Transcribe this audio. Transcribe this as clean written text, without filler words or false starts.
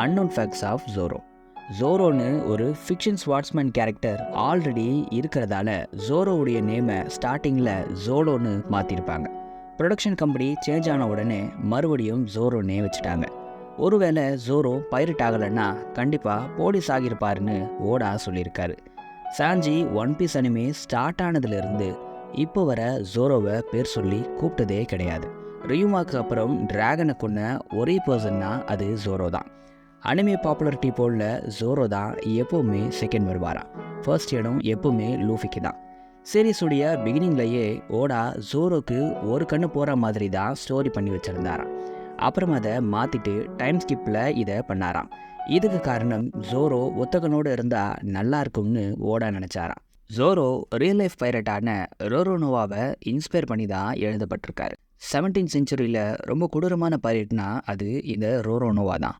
Unknown facts of Zoro. ஜோரோன்னு ஒரு fiction swordsman character already இருக்கிறதால ஜோரோவுடைய நேமை ஸ்டார்டிங்கில் ஜோலோன்னு மாற்றிருப்பாங்க. ப்ரொடக்ஷன் கம்பெனி சேஞ்ச் ஆன உடனே மறுபடியும் ஜோரோன்னே வச்சுட்டாங்க. ஒருவேளை ஜோரோ பைரட் ஆகலைன்னா கண்டிப்பாக போலீஸ் ஆகியிருப்பாருன்னு ஓடா சொல்லியிருக்காரு. சாஞ்சி ஒன் பீஸ் அனிமே ஸ்டார்ட் ஆனதுலேருந்து இப்போ வர ஜோரோவை பேர் சொல்லி கூப்பிட்டதே கிடையாது. ரியுமாக்கு அப்புறம் டிராகனை கொன்ன ஒரே பர்சன்னா அது ஜோரோ தான். அனிமே பாப்புலரிட்டி போல ஜோரோ தான் எப்போவுமே செகண்ட் வருவாராம். ஃபர்ஸ்ட் இடம் எப்போவுமே லூஃபிக்கு தான். சீரீஸுடைய பிகினிங்லேயே ஓடா ஜோரோக்கு ஒரு கண்ணு போகிற மாதிரி தான் ஸ்டோரி பண்ணி வச்சுருந்தாராம். அப்புறம் அதை மாற்றிட்டு டைம் ஸ்கிப்பில் இதை பண்ணாராம். இதுக்கு காரணம் ஜோரோ ஒத்தகனோடு இருந்தால் நல்லா இருக்கும்னு ஓடா நினச்சாராம். ஜோரோ ரியல் லைஃப் பைரட்டான ரோரோனோவாவை இன்ஸ்பயர் பண்ணி தான் எழுதப்பட்டிருக்காரு. 17th செஞ்சுரியில் ரொம்ப கொடூரமான பைரட்னா அது இந்த ரோரோனோவா தான்.